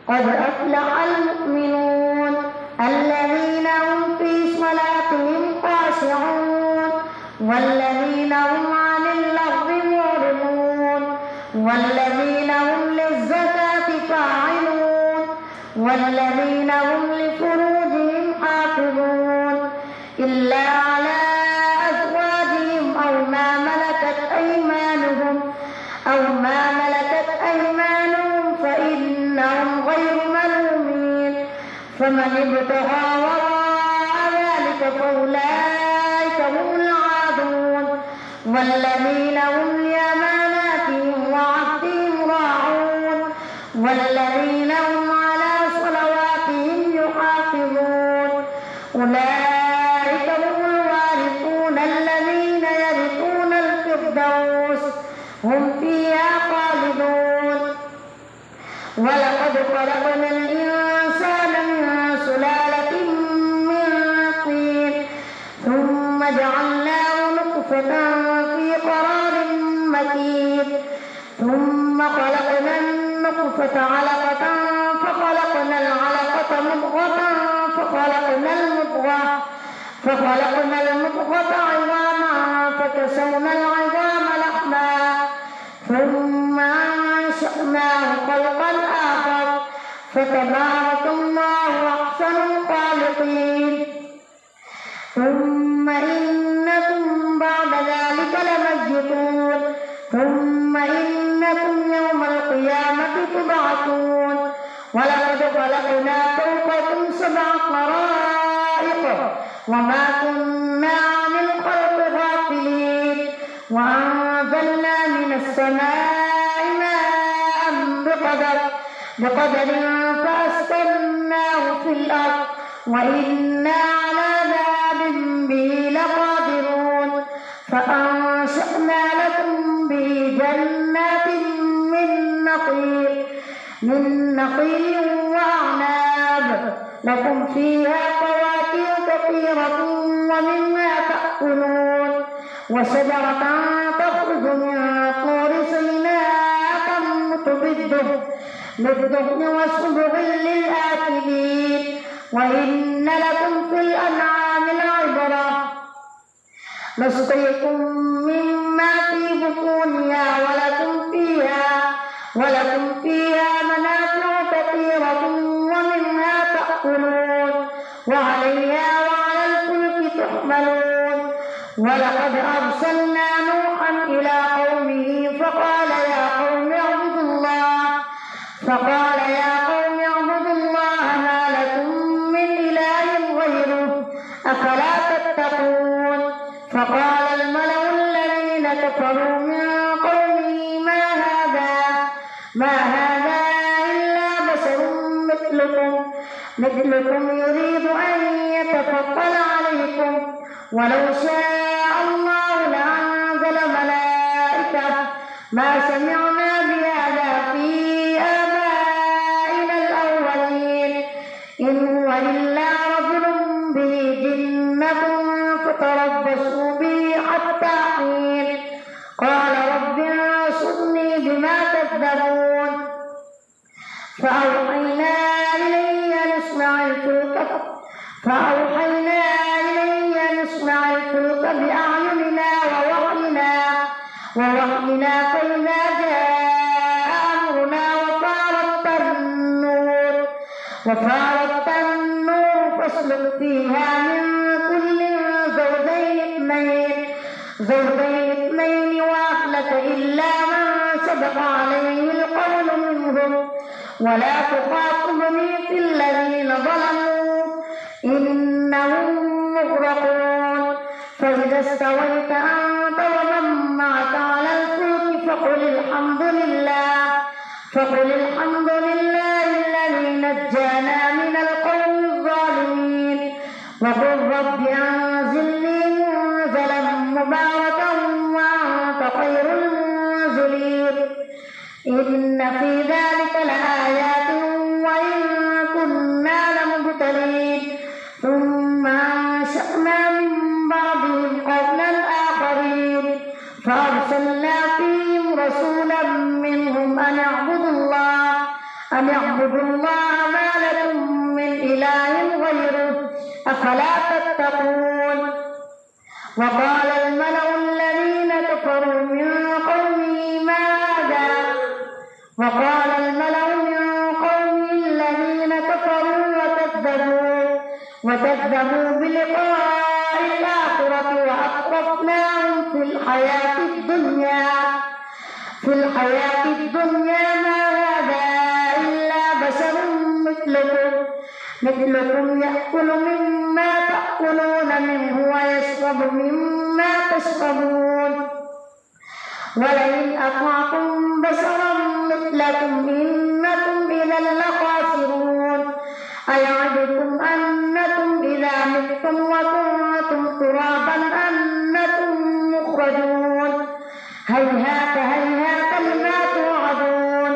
قد أفلح المؤمنون الذين هم في صلاتهم خاشعون والذين هم عن اللغو معرضون والذين هم للزكاة فاعلون والذين هم لفروجهم حافظون إلا على أزواجهم أو ما ملكت أيمانهم فإنهم غير ملومين فمن ابتغى وراء ذلك فأولئك هم العادون والذين هم لأماناتهم وعهدهم راعون والذين هم على صلواتهم يحافظون أولئك هم الوارثون الذين يرثون الفردوس هم فيها خالدون ولقد خلقنا الإنسان من سلالة من طين ثم جعلناه نطفة في قرار مكين ثم خلقنا النطفة علقة فخلقنا العلقة مضغة فخلقنا المضغة عظاما فكسونا العظام لحما ثم أنشأناه خلقا آخر فتبارك الله أحسن الخالقين ثم إنكم بعد ذلك لميتون ثم إنكم يوم القيامة تبعثون ولقد خلقنا فوقكم 7 طرائق وما كنا عن الخلق غافلين وأنزلنا من السماء ماء بقدر فأسكناه في الأرض وإنا على ذهاب به لقادرون فأنشأنا لكم به جنات من نخيل وأعناب لكم فيها فواكه كثيرة ومنها تأكلون وشجرة تخرج من طور سيناء تنبت بالدهن وصبغ للآكلين وإن لكم في الأنعام لعبرة نسقيكم مما في بطونها ولكم فيها منافع كثيرة ومنها تأكلون وعليها وعلى الفلك تحملون ولقد أرسلنا نوحا إلى قومه فقال يا قوم اعبدوا الله ما لكم من إله غيره أفلا تتقون فقال الملأ الذين كفروا من قومه ما هذا إلا بشر مثلكم يريد أن يتفضل عليكم ولو شاء الله لأنزل ملائكة ما سمعنا بهذا في آبائنا الأولين إن هو إلا رجل به جنة فتربصوا به حتى حين قال رب انصرني بما كذبون فأوحينا إلي أن اصنع الفلك بأعيننا ووحينا فإذا جاء أمرنا وفارت النور فاسلك فيها من كل زوجين اثنين وأهلك إلا من سبق عليه القول منهم ولا تخاطبني في الذين ظلموا إنهم مغرقون فإذا استويت أنت ومن معك على الفلك فقل الحمد لله الذي نجانا من القوم الظالمين وقل رب أنزلني منزلا مباركا وأنت خير المنزلين إن في ذلك لآيات وإن كنا لمبتلين ثم أنشأنا من بعدهم قرنا آخرين فأرسلنا فيهم رسولا منهم أن أن اعبدوا الله ما لكم من إله غيره أفلا تتقون. وقال الملأ الذين كفروا من قومه ما هذا وكذبوا بلقاء الآخرة وأترفناهم في الحياة الدنيا ما هذا إلا بشر مثلكم يأكل مما تأكلون منه ويشرب مما تشربون ولئن أطعتم بشرا مثلكم إنكم إذا لخاسرون. أيعدكم أنكم إذا متم وكنتم ترابا أنكم مخرجون هيهات هيهات لما توعدون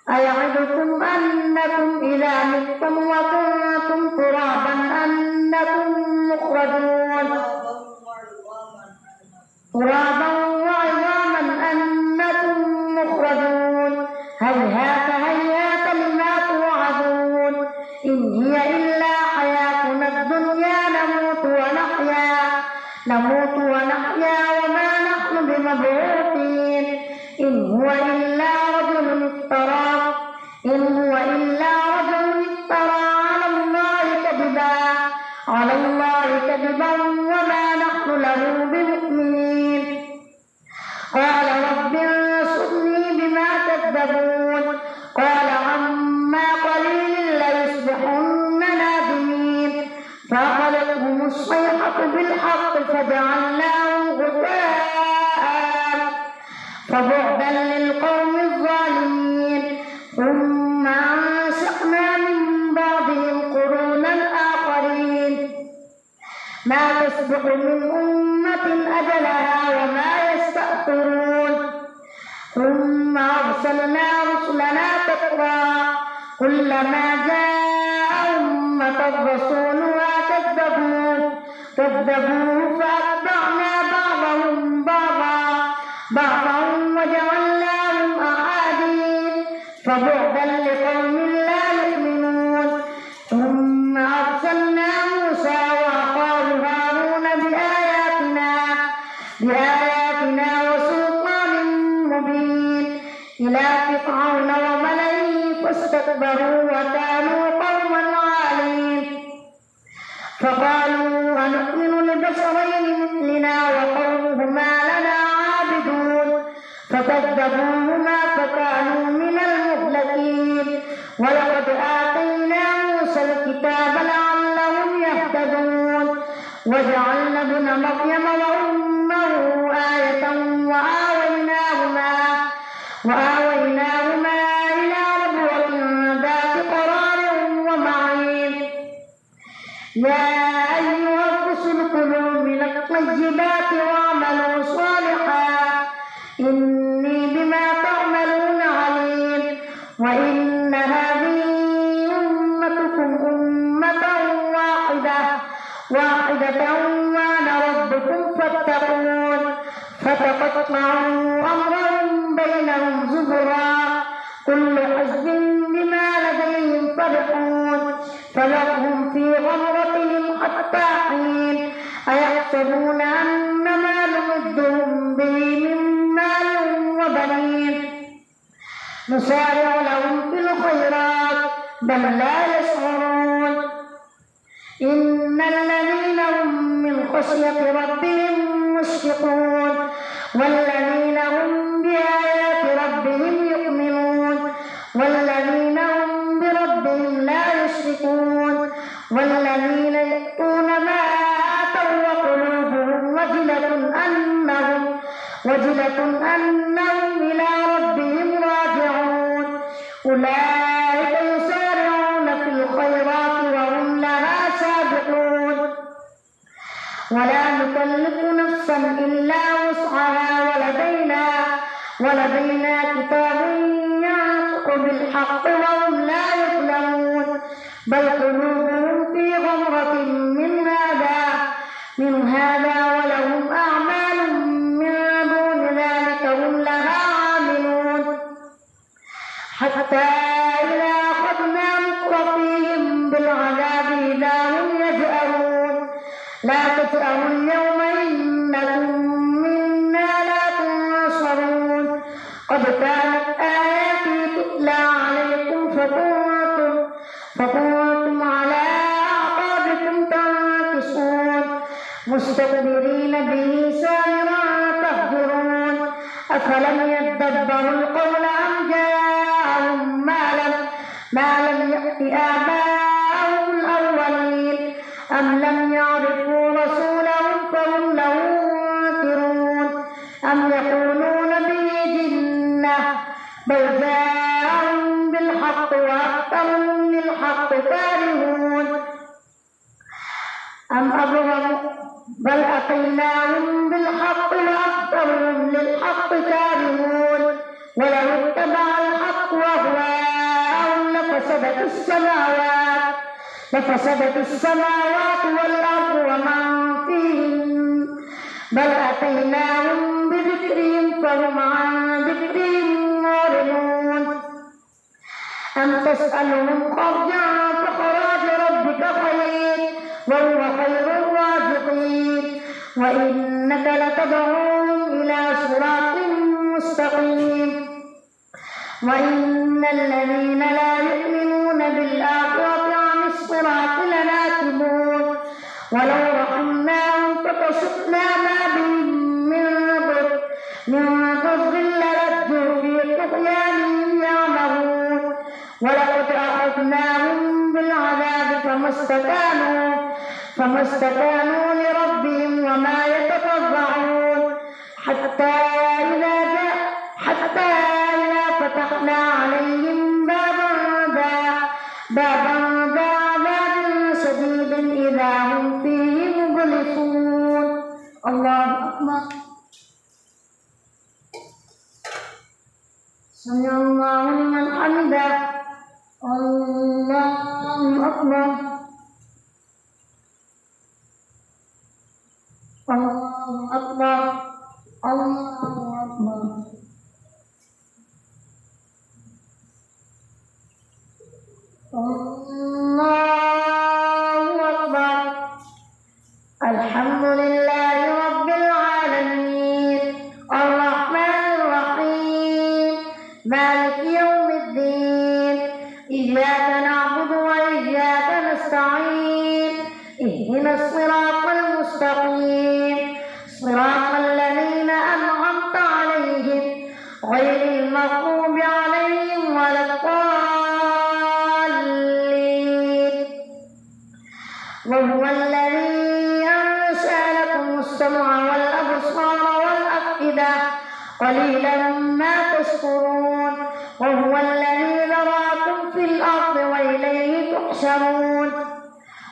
أيعدكم أنكم إذا متم وكنتم ترابا أنكم مخرجون هيهات هيهات لما توعدون إن هي إلا حياتنا الدنيا نموت ونحيا وما نحن بمبعوثين إن هو إلا رجل افترى على الله كذبا وما نحن له بمؤمنين. قال رب انصرني بما كذبون قال عما قليل ليصبحن نادمين فأخذتهم الصيحة بالحق فجعلناهم غثاء فبعدا للقوم الظالمين. ثم أنشأنا من بعدهم قرونا آخرين ما تسبق من أمة أجلها وما يستأخرون. ثم أرسلنا رسلنا تترى كلما جاء أمة رسولها كذبوه فأتبعنا بعضهم بعضا وجعلناهم أحاديث فبعدا لقوم لا يؤمنون. ثم أرسلنا موسى وأخاه هارون بآياتنا وسلطان مبين إلى فرعون وملئه فاستكبروا وكانوا قوما عالين. فقالوا أنؤمن لبشرين مثلنا وقومهما لنا عابدون فكذبوهما فكانوا من المهلكين. ولقد آتينا موسى الكتاب لعلهم يهتدون وجعلنا ابن مريم وأمه آية وآويناهما إلى ربوة ذات قرار ومعين. يا أيها الرسل كلوا من الطيبات واعملوا صالحا إني بما تعملون عليم. وإن هذه أمتكم أمة واحدة وأنا ربكم فاتقون. فتقطعوا أمرهم بينهم زبرا كل حزب بما لديهم فرحون فذرهم في غمرتهم حتى حين. أيحسبون أن ما نمدهم به من مال وبنين نسارع لهم في الخيرات بل لا يشعرون. إن الذين هم من خشية ربهم مشفقون والذين هم بآيات ربهم يؤمنون والذين هم بربهم لا يشركون والذين يأتون ما آتوا وقلوبهم وجلة أنهم إلى ربهم راجعون أولئك يسارعون في الخيرات وهم لها سابقون. ولا نكلف نفسا إلا وسعها ولدينا كتاب ينطق بالحق وهم لا يظلمون بل قلوبهم في غمرة من هذا ولهم أعمال من دون ذلك هم لها عاملون. حتى إذا أخذنا مترفيهم بالعذاب إذا هم يجأرون لا تجأروا اليوم إنكم منا لا تنصرون قد كانت آياتي تتلى عليكم فكنتم على أعقابكم تنكصون مستكبرين به سامرا تهجرون أفلم يدبروا القول أم جاءهم ما لم يأت آباءهم الأولين أم لم يعرفوا رسولهم فهم له منكرون أم يقولون به جنة بل جاءهم بالحق وأكثرهم للحق كارهون أم أبرموا بل أتيناهم بالحق وأكثرهم للحق كارهون ولو اتبع الحق أهواءهم لفسدت السماوات والأرض ومن فيهن بل أتيناهم بذكرهم فهم عن ذكرهم معرضون أم تسألهم خرجا فخراج ربك خير وهو خير الرازقين وإنك لتدعوهم إلى صراط مستقيم وإن الذين لا يؤمنون بالآخرة عن الصراط لناكبون ولو رحمناهم فكشفنا ما بهم من ضر للجوا في طغيانهم يعمهون ولقد أخذناهم بالعذاب فما استكانوا لربهم وما يتضرعون حتى إذا فتحنا عليهم بابا ذا عذاب شديد إذا هم فيه مبلسون الله أكبر سمع الله لمن حمده الله أكبر الله أكبر الله أكبر الله أكبر الحمد لله رب العالمين الرحمن الرحيم مالك يوم الدين إياك نعبد وإياك نستعين اهدنا الصراط المستقيم صراط الذين أنعمت عليهم غير المغضوب عليهم ولا الضالين وهو الذي أنشأ لكم السمع والأبصار والأفئدة قليلا ما تشكرون وهو الذي ذراكم في الأرض وإليه تحشرون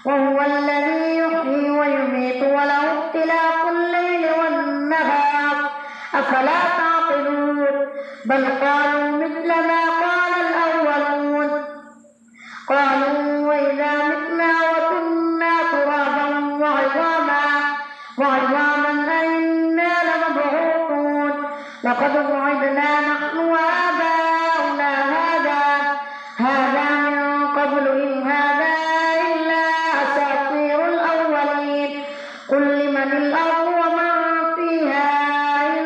وهو الذي يحيي ويميت وله اختلاف الليل والنهار أفلا تعقلون بل قالوا مثل ما قال الأولون قالوا وإذا متنا وكنا ترابا وعظاما أئنا لمبعوثون لقد وعدنا نحن وآباؤنا هذا من قبل إن هذا إلا أساطير الأولين قل لمن الأرض ومن فيها إن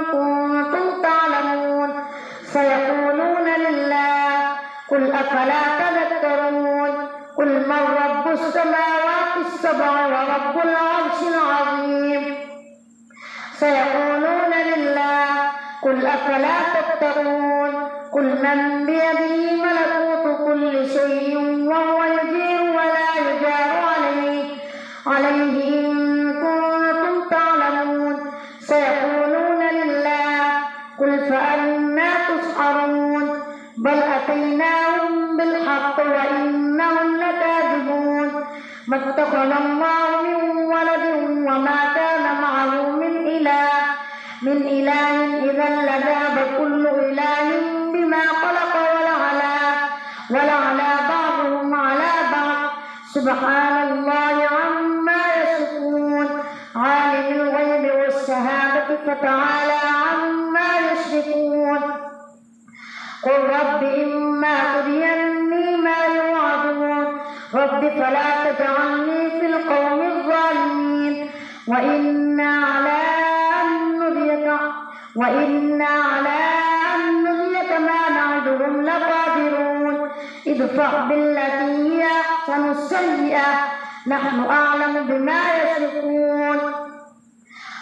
كنتم تعلمون سيقولون لله قل أفلا تذكرون قل من رب السماوات السبع ورب العرش العظيم سيقولون لله قل أفلا تتقون قل من بيده ملكوت كل شيء وهو يجير ولا يجار عليه إن كنتم تعلمون سيقولون لله قل فأنا تسحرون بل أتيناهم بالحق وإنهم لكاذبون ما اتخذ الله من ولد وما كان معه من إله إذا لذهب كل إله بما خلق ولعلى بعضهم على بعض سبحان الله عما يصفون عالم الغيب والشهادة فتعالى عما يشركون قل رب إما تريني ما يوعدون رب فلا تجعلني في القوم الظالمين وإنا على أن نريك ما نعدهم لقادرون ادفع بالتي هي أحسن السيئة نحن أعلم بما يصفون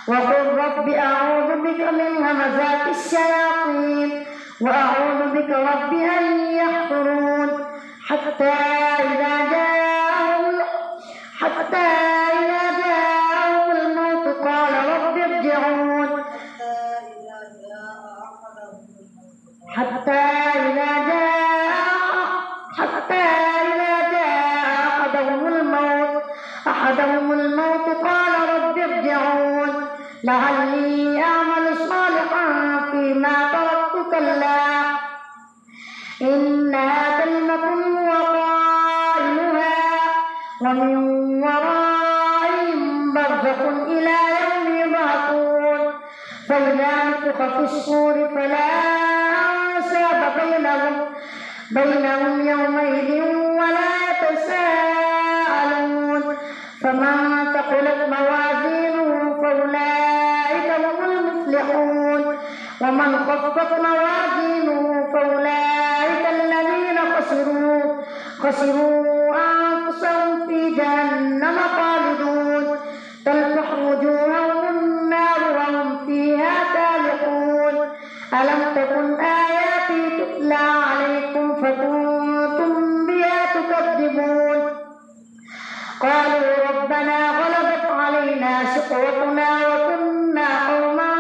وقل رب أعوذ بك من همزات الشياطين وأعوذ بك رب أن يحضرون حتى إذا جاءهم الموت قال رب ارجعون حتى إذا جاء أحدهم الموت قال رب ارجعون لعلي أعمل صالحا فيما تركت كلا إنها كلمة هو قائلها ومن ورائهم برزخ إلى يوم يبعثون فإذا نفخ في الصور فلا أنساب بينهم يومئذ ولا يتساءلون فمن ثقلت موازينه فأولئك هم المفلحون ومن خفت موازينه فأولئك الذين خسروا أنفسهم في جهنم خالدون تلفح وجوههم النار وهم فيها كالحون ألم تكن آياتي تتلى عليكم فكنتم بها تكذبون قالوا ربنا غلبت علينا شقوتنا وكنا قوما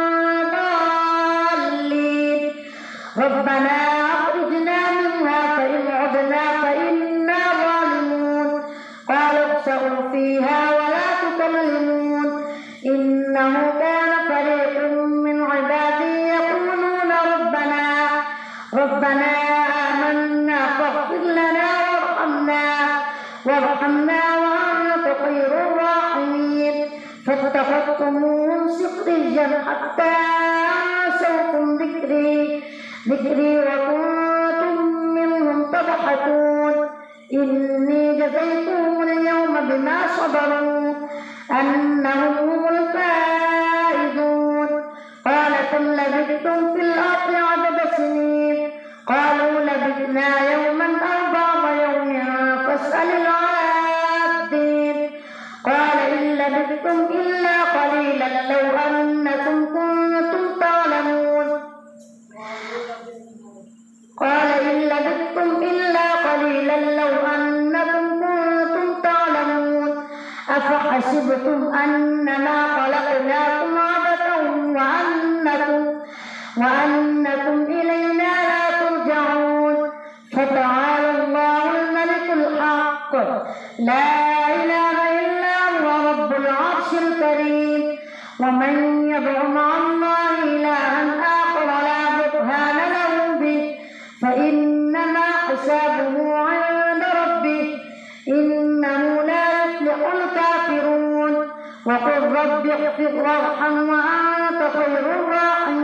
ضالين ربنا أخرجنا منها فإن عدنا فإنا ظالمون قالوا اخسئوا فيها ولا تكلمون إنه كان فريق من عبادي يقولون ربنا آمنا فاغفر لنا وارحمنا وأنت خير الراحمين فاتخذتموهم سخريا حتى أنسوكم ذكري وكنتم منهم تضحكون إني جزيتهم اليوم بما صبروا أنهم هم الفائزون قال كم لبثتم في الأرض عدد سنين قالوا لبثنا يوما أو بعض يوم فاسأل العادين قال إن لبثتم إلا قليلا لو أنكم كنتم تعلمون أفحسبتم أنما خلقناكم عبثا وأنكم إلينا لا ترجعون فتعالى الله الملك الحق لا إله إلا هو رب العرش الكريم ومن يدع مع الله إلها آخر لا برهان له به فإنما حسابه عند ربه إنه لا يفلح الكافرون وقل رب اغفر وارحم وأنت خير الراحمين